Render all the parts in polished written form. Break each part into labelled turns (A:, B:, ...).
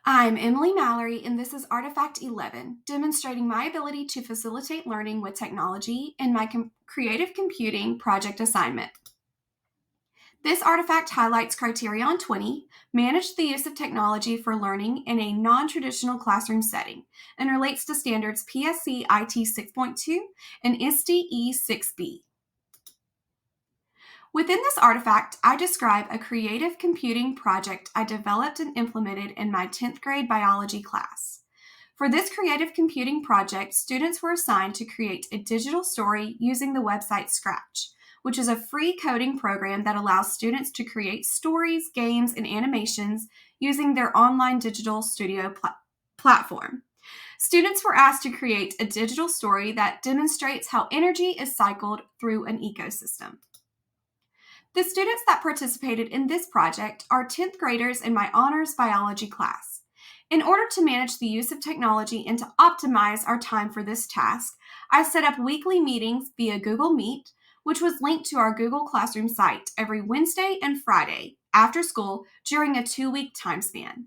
A: I'm Emily Mallory, and this is Artifact 11, demonstrating my ability to facilitate learning with technology in my creative computing project assignment. This artifact highlights Criterion 20, manage the use of technology for learning in a non-traditional classroom setting, and relates to standards PSC IT 6.2 and ISTE 6B. Within this artifact, I describe a creative computing project I developed and implemented in my 10th grade biology class. For this creative computing project, students were assigned to create a digital story using the website Scratch, which is a free coding program that allows students to create stories, games, and animations using their online digital studio platform. Students were asked to create a digital story that demonstrates how energy is cycled through an ecosystem. The students that participated in this project are 10th graders in my honors biology class. In order to manage the use of technology and to optimize our time for this task, I set up weekly meetings via Google Meet, which was linked to our Google Classroom site every Wednesday and Friday after school during a 2-week time span.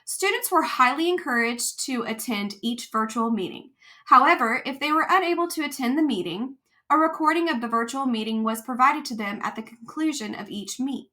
A: Students were highly encouraged to attend each virtual meeting. However, if they were unable to attend the meeting, a recording of the virtual meeting was provided to them at the conclusion of each meet.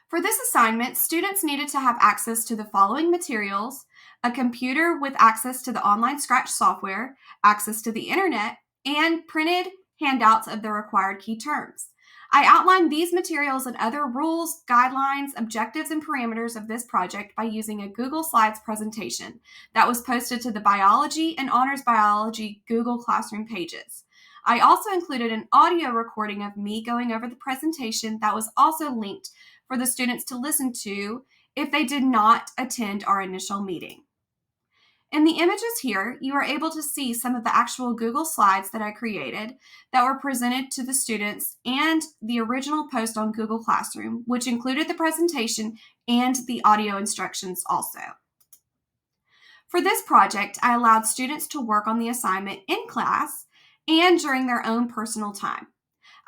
A: For this assignment, students needed to have access to the following materials: a computer with access to the online Scratch software, access to the internet, and printed handouts of the required key terms. I outlined these materials and other rules, guidelines, objectives, and parameters of this project by using a Google Slides presentation that was posted to the Biology and Honors Biology Google Classroom pages. I also included an audio recording of me going over the presentation that was also linked for the students to listen to if they did not attend our initial meeting. In the images here, you are able to see some of the actual Google Slides that I created that were presented to the students and the original post on Google Classroom, which included the presentation and the audio instructions also. For this project, I allowed students to work on the assignment in class and during their own personal time.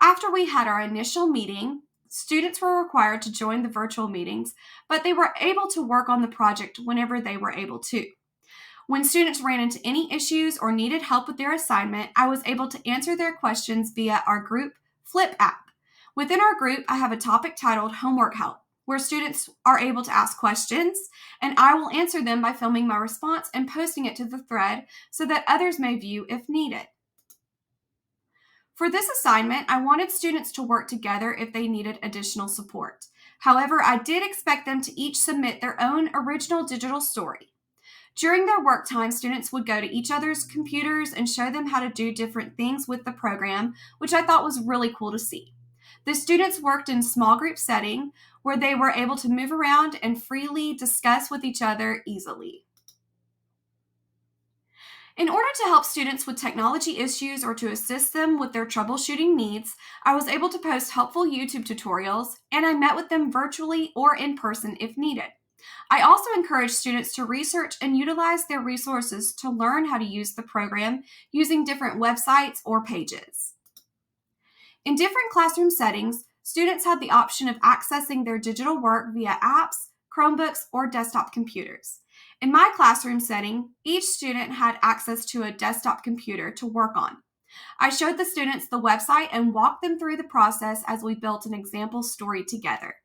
A: After we had our initial meeting, students were required to join the virtual meetings, but they were able to work on the project whenever they were able to. When students ran into any issues or needed help with their assignment, I was able to answer their questions via our group Flip app. Within our group, I have a topic titled Homework Help, where students are able to ask questions, and I will answer them by filming my response and posting it to the thread so that others may view if needed. For this assignment, I wanted students to work together if they needed additional support. However, I did expect them to each submit their own original digital story. During their work time, students would go to each other's computers and show them how to do different things with the program, which I thought was really cool to see. The students worked in small group setting where they were able to move around and freely discuss with each other easily. In order to help students with technology issues or to assist them with their troubleshooting needs, I was able to post helpful YouTube tutorials, and I met with them virtually or in person if needed. I also encourage students to research and utilize their resources to learn how to use the program using different websites or pages. In different classroom settings, students had the option of accessing their digital work via apps, Chromebooks, or desktop computers. In my classroom setting, each student had access to a desktop computer to work on. I showed the students the website and walked them through the process as we built an example story together.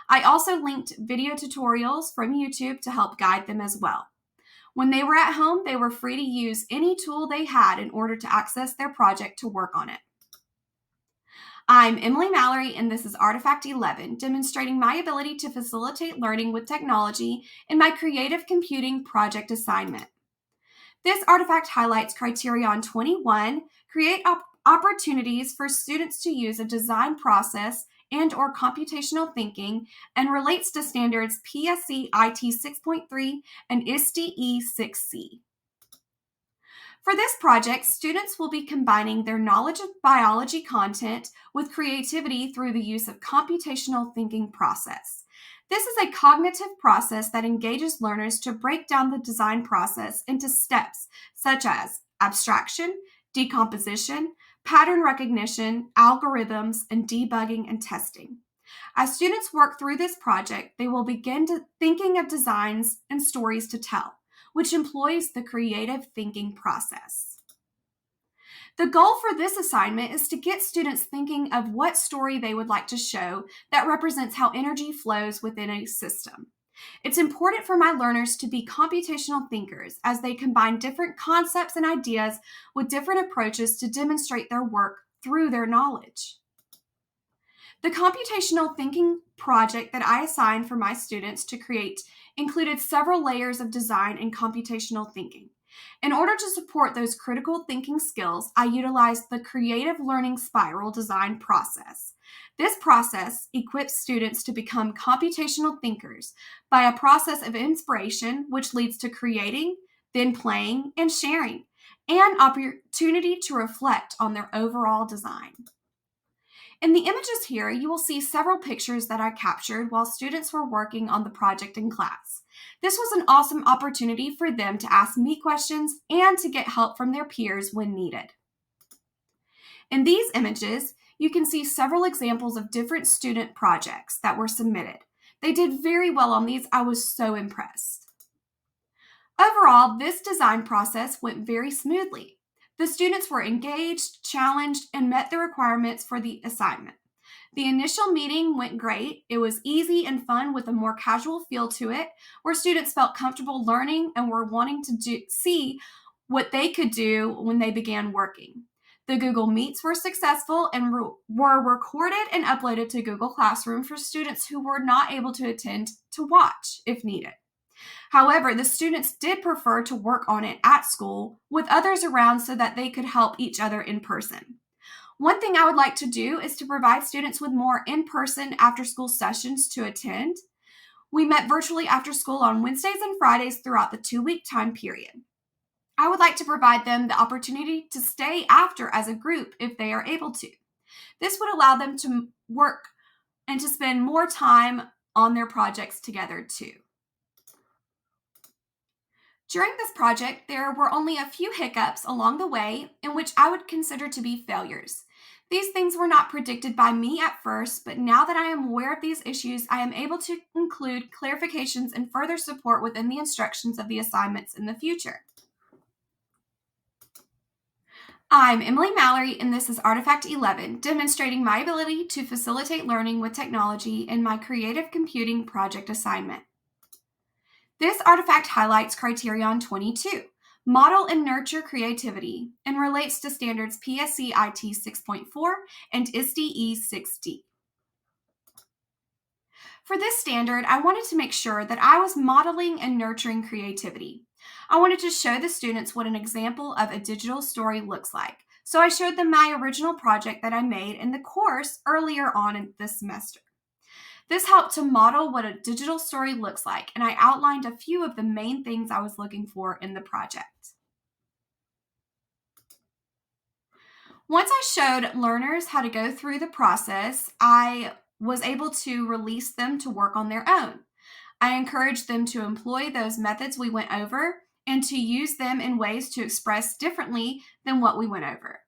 A: I also linked video tutorials from YouTube to help guide them as well. When they were at home, they were free to use any tool they had in order to access their project to work on it. I'm Emily Mallory, and this is Artifact 11, demonstrating my ability to facilitate learning with technology in my creative computing project assignment. This artifact highlights Criterion 21, create opportunities for students to use a design process and/or computational thinking, and relates to standards PSC IT 6.3 and ISTE 6C. For this project, students will be combining their knowledge of biology content with creativity through the use of computational thinking process. This is a cognitive process that engages learners to break down the design process into steps such as abstraction, decomposition, pattern recognition, algorithms, and debugging and testing. As students work through this project, they will begin thinking of designs and stories to tell, which employs the creative thinking process. The goal for this assignment is to get students thinking of what story they would like to show that represents how energy flows within a system. It's important for my learners to be computational thinkers as they combine different concepts and ideas with different approaches to demonstrate their work through their knowledge. The computational thinking project that I assigned for my students to create included several layers of design and computational thinking. In order to support those critical thinking skills, I utilized the creative learning spiral design process. This process equips students to become computational thinkers by a process of inspiration, which leads to creating, then playing, and sharing, and opportunity to reflect on their overall design. In the images here, you will see several pictures that I captured while students were working on the project in class. This was an awesome opportunity for them to ask me questions and to get help from their peers when needed. In these images, you can see several examples of different student projects that were submitted. They did very well on these. I was so impressed. Overall, this design process went very smoothly. The students were engaged, challenged, and met the requirements for the assignment. The initial meeting went great. It was easy and fun with a more casual feel to it, where students felt comfortable learning and were wanting to see what they could do when they began working. The Google Meets were successful and were recorded and uploaded to Google Classroom for students who were not able to attend to watch if needed. However, the students did prefer to work on it at school with others around so that they could help each other in person. One thing I would like to do is to provide students with more in-person after-school sessions to attend. We met virtually after school on Wednesdays and Fridays throughout the 2-week time period. I would like to provide them the opportunity to stay after as a group if they are able to. This would allow them to work and to spend more time on their projects together too. During this project, there were only a few hiccups along the way in which I would consider to be failures. These things were not predicted by me at first, but now that I am aware of these issues, I am able to include clarifications and further support within the instructions of the assignments in the future. I'm Emily Mallory, and this is Artifact 11, demonstrating my ability to facilitate learning with technology in my creative computing project assignment. This artifact highlights Criterion 22, Model and Nurture Creativity, and relates to standards PSC IT 6.4 and ISTE 6D. For this standard, I wanted to make sure that I was modeling and nurturing creativity. I wanted to show the students what an example of a digital story looks like, so I showed them my original project that I made in the course earlier on in this semester. This helped to model what a digital story looks like, and I outlined a few of the main things I was looking for in the project. Once I showed learners how to go through the process, I was able to release them to work on their own. I encouraged them to employ those methods we went over and to use them in ways to express differently than what we went over.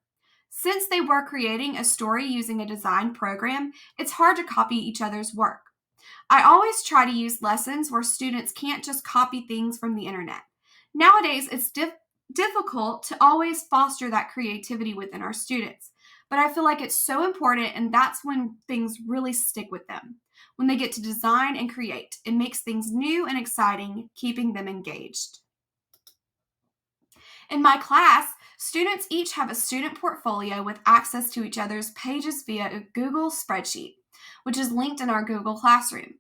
A: Since they were creating a story using a design program, it's hard to copy each other's work. I always try to use lessons where students can't just copy things from the internet. Nowadays, it's difficult to always foster that creativity within our students, but I feel like it's so important, and that's when things really stick with them. When they get to design and create, it makes things new and exciting, keeping them engaged. In my class, students each have a student portfolio with access to each other's pages via a Google spreadsheet, which is linked in our Google Classroom.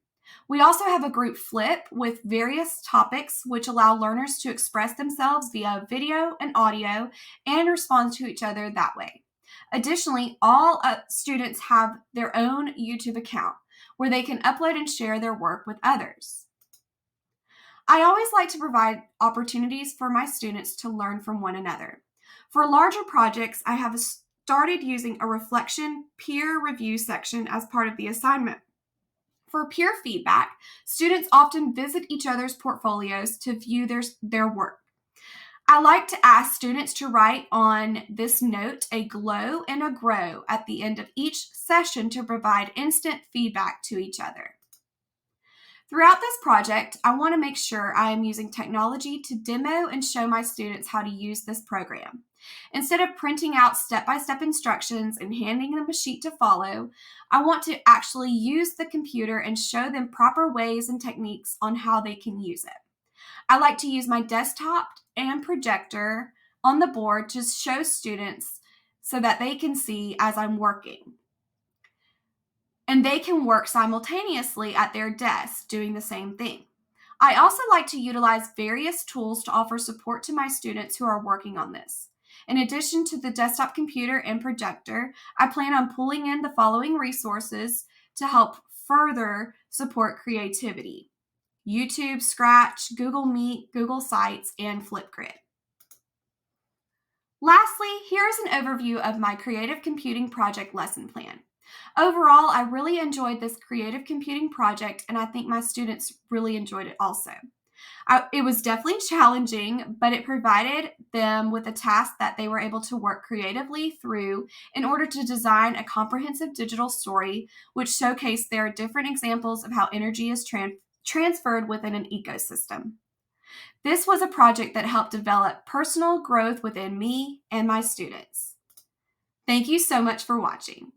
A: We also have a group flip with various topics which allow learners to express themselves via video and audio and respond to each other that way. Additionally, all students have their own YouTube account where they can upload and share their work with others. I always like to provide opportunities for my students to learn from one another. For larger projects, I have started using a reflection peer review section as part of the assignment. For peer feedback, students often visit each other's portfolios to view their work. I like to ask students to write on this note a glow and a grow at the end of each session to provide instant feedback to each other. Throughout this project, I want to make sure I am using technology to demo and show my students how to use this program. Instead of printing out step-by-step instructions and handing them a sheet to follow, I want to actually use the computer and show them proper ways and techniques on how they can use it. I like to use my desktop and projector on the board to show students so that they can see as I'm working. And they can work simultaneously at their desks doing the same thing. I also like to utilize various tools to offer support to my students who are working on this. In addition to the desktop computer and projector, I plan on pulling in the following resources to help further support creativity: YouTube, Scratch, Google Meet, Google Sites, and Flipgrid. Lastly, here's an overview of my creative computing project lesson plan. Overall, I really enjoyed this creative computing project, and I think my students really enjoyed it also. It was definitely challenging, but it provided them with a task that they were able to work creatively through in order to design a comprehensive digital story which showcased their different examples of how energy is transferred within an ecosystem. This was a project that helped develop personal growth within me and my students. Thank you so much for watching.